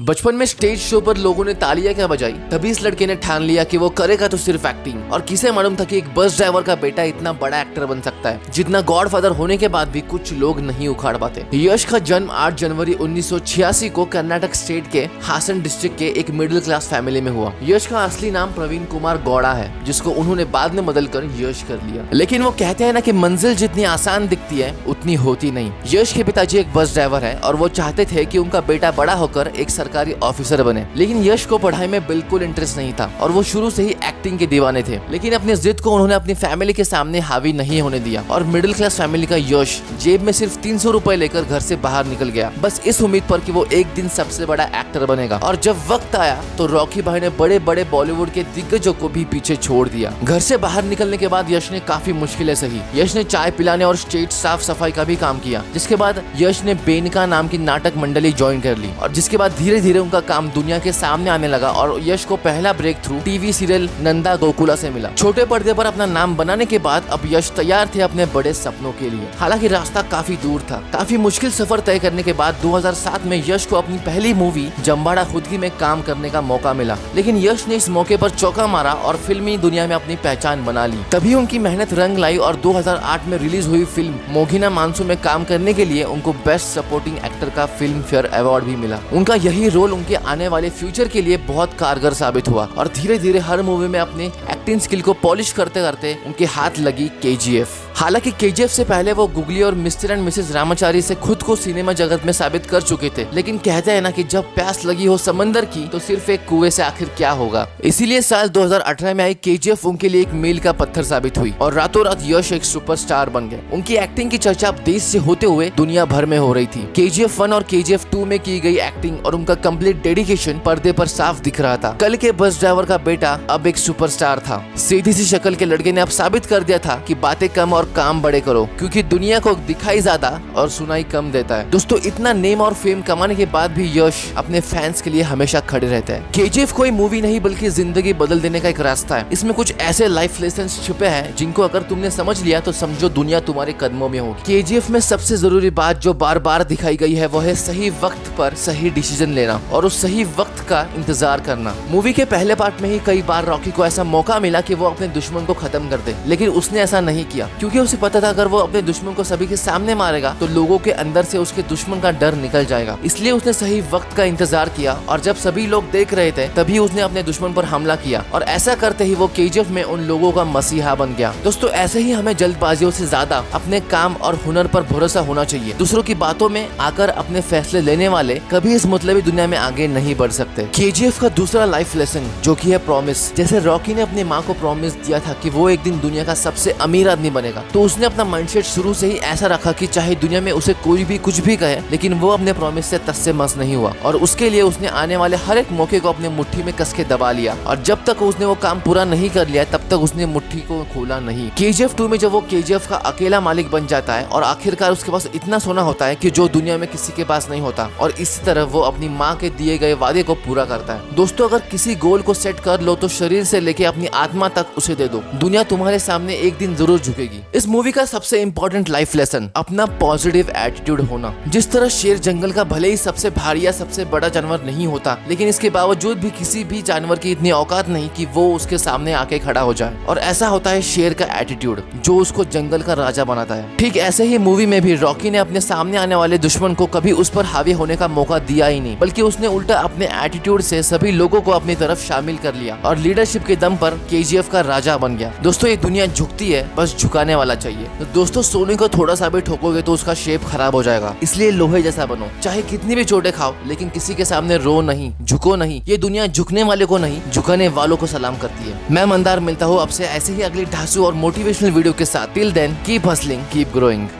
बचपन में stage show पर लोगों ने तालियां क्या बजाई, तभी इस लड़के ने ठान लिया कि वो करेगा तो सिर्फ एक्टिंग। और किसे मालूम था कि एक बस ड्राइवर का बेटा इतना बड़ा एक्टर बन सकता है, जितना गॉडफादर होने के बाद भी कुछ लोग नहीं उखाड़ पाते। यश का जन्म 8 जनवरी 1986 को कर्नाटक स्टेट के हासन डिस्ट्रिक्ट के एक मिडिल क्लास फैमिली में हुआ। यश का असली नाम प्रवीण कुमार गौड़ा है, जिसको उन्होंने बाद में बदलकर यश कर लिया। लेकिन वो कहते हैं ना कि मंजिल जितनी आसान दिखती है उतनी होती नहीं। यश के पिताजी एक बस ड्राइवर है और वो चाहते थे कि उनका बेटा बड़ा होकर एक सरकारी ऑफिसर बने। लेकिन यश को पढ़ाई में बिल्कुल इंटरेस्ट नहीं था और वो शुरू से ही एक्टिंग के दीवाने थे। लेकिन अपनी जिद को उन्होंने अपनी फैमिली के सामने हावी नहीं होने दिया और मिडिल क्लास फैमिली का यश जेब में सिर्फ 300 रुपए लेकर घर से बाहर निकल गया, बस इस उम्मीद पर कि वो एक दिन सबसे बड़ा एक्टर बनेगा। और जब वक्त आया तो रॉकी भाई ने बड़े बड़े बॉलीवुड के दिग्गजों को भी पीछे छोड़ दिया। घर से बाहर निकलने के बाद यश ने काफी मुश्किलें सही। यश ने चाय पिलाने और स्टेज साफ सफाई का भी काम किया, जिसके बाद यश ने बेनिका नाम की नाटक मंडली ज्वाइन कर ली और जिसके बाद धीरे धीरे उनका काम दुनिया के सामने आने लगा और यश को पहला breakthrough TV serial Nanda Gokula से मिला। छोटे पर्दे पर अपना नाम बनाने के बाद अब यश तैयार थे अपने बड़े सपनों के लिए। हालांकि रास्ता काफी दूर था। काफी मुश्किल सफर तय करने के बाद 2007 में यश को अपनी पहली मूवी जम्बाड़ा खुदगी में काम करने का मौका मिला। लेकिन यश ने इस मौके पर चौका मारा और फिल्मी दुनिया में अपनी पहचान बना ली। तभी उनकी मेहनत रंग लाई और 2008 में रिलीज हुई फिल्म मोघिना मानसू में काम करने के लिए उनको बेस्ट सपोर्टिंग एक्टर का फिल्म फेयर अवार्ड भी मिला। उनका यही रोल उनके आने वाले फ्यूचर के लिए बहुत कारगर साबित हुआ और धीरे धीरे हर मूवी में अपने एक्टिंग स्किल को पॉलिश करते करते उनके हाथ लगी KGF। हालांकि KGF से पहले वो गुगली और मिस्टर एंड मिसेस रामाचारी से खुद को सिनेमा जगत में साबित कर चुके थे। लेकिन कहते हैं ना कि जब प्यास लगी हो समंदर की तो सिर्फ एक कुएं से आखिर क्या होगा। इसीलिए साल 2018 में आई KGF उनके लिए एक मील का पत्थर साबित हुई और रातों रात यश एक सुपरस्टार बन गए। उनकी एक्टिंग की चर्चा अब देश से होते हुए दुनिया भर में हो रही थी। KGF 1 और KGF 2 में की गई एक्टिंग और उनका कंप्लीट डेडिकेशन पर्दे पर साफ दिख रहा था। कल के बस ड्राइवर का बेटा अब एक सुपरस्टार था। सीधी सी शक्ल के लड़के ने अब साबित कर दिया था कि बातें कम और काम बड़े करो, क्योंकि दुनिया को दिखाई ज्यादा और सुनाई कम देता है। दोस्तों, इतना नेम और फेम कमाने के बाद भी यश अपने फैंस के लिए हमेशा खड़े रहते हैं। KGF कोई मूवी नहीं बल्कि जिंदगी बदल देने का एक रास्ता है। इसमें कुछ ऐसे लाइफ लेसन छुपे हैं जिनको अगर तुमने समझ लिया तो समझो दुनिया तुम्हारे कदमों में होगी। KGF में सबसे जरूरी बात जो बार बार दिखाई गई है वो है सही वक्त पर सही डिसीजन लेना और उस सही वक्त का इंतजार करना। मूवी के पहले पार्ट में ही कई बार रॉकी को ऐसा मौका मिला कि वो अपने दुश्मन को खत्म कर दे, लेकिन उसने ऐसा नहीं किया क्योंकि उसे पता था अगर वो अपने दुश्मन को सभी के सामने मारेगा तो लोगों के अंदर से उसके दुश्मन का डर निकल जाएगा। इसलिए उसने सही वक्त का इंतजार किया और जब सभी लोग देख रहे थे तभी उसने अपने दुश्मन पर हमला किया और ऐसा करते ही वो KGF में उन लोगों का मसीहा बन गया। दोस्तों, ऐसे ही हमें जल्दबाजियों से ज्यादा अपने काम और हुनर पर भरोसा होना चाहिए। दूसरों की बातों में आकर अपने फैसले लेने वाले कभी इस मतलबी दुनिया में आगे नहीं बढ़ सकते। KGF का दूसरा लाइफ लेसन जो कि है प्रॉमिस। जैसे रॉकी ने अपनी माँ को प्रॉमिस दिया था कि वो एक दिन दुनिया का सबसे अमीर आदमी बनेगा, तो उसने अपना माइंडसेट शुरू से ही ऐसा रखा कि चाहे दुनिया में उसे कोई भी कुछ भी कहे, लेकिन वो अपने प्रॉमिस से तस से मस नहीं हुआ और उसके लिए उसने आने वाले हर एक मौके को अपने मुट्ठी में कस के दबा लिया और जब तक उसने वो काम पूरा नहीं कर लिया तब तक उसने मुट्ठी को खोला नहीं। KGF 2 में जब वो KGF का अकेला मालिक बन जाता है और आखिरकार उसके पास इतना सोना होता है कि जो दुनिया में किसी के पास नहीं होता और इसी तरह वो अपनी माँ के दिए गए वादे को पूरा करता है। दोस्तों, अगर किसी गोल को सेट कर लो तो शरीर से लेके अपनी आत्मा तक उसे दे दो, दुनिया तुम्हारे सामने एक दिन जरूर झुकेगी। इस मूवी का सबसे इम्पोर्टेंट लाइफ लेसन अपना पॉजिटिव एटीट्यूड होना। जिस तरह शेर जंगल का भले ही सबसे भारी या सबसे बड़ा जानवर नहीं होता, लेकिन इसके बावजूद भी किसी भी जानवर की इतनी औकात नहीं कि वो उसके सामने आके खड़ा हो जाए और ऐसा होता है शेर का एटीट्यूड जो उसको जंगल का राजा बनाता है। ठीक ऐसे ही मूवी में भी रॉकी ने अपने सामने आने वाले दुश्मन को कभी उस पर हावी होने का मौका दिया ही नहीं, बल्कि उसने उल्टा अपने एटीट्यूड से सभी लोगों को अपनी तरफ शामिल कर लिया और लीडरशिप के दम पर KGF का राजा बन गया। दोस्तों, ये दुनिया झुकती है, बस झुकाने वाला चाहिए। तो दोस्तों, सोने को थोड़ा सा भी ठोकोगे तो उसका शेप खराब हो जाएगा, इसलिए लोहे जैसा बनो। चाहे कितनी भी चोटें खाओ, लेकिन किसी के सामने रो नहीं, झुको नहीं। ये दुनिया झुकने वाले को नहीं, झुकाने वालों को सलाम करती है। मैं मंदार मिलता हूँ आपसे ऐसे ही अगली ढांसू और मोटिवेशनल वीडियो के साथ। Till then keep hustling, keep growing.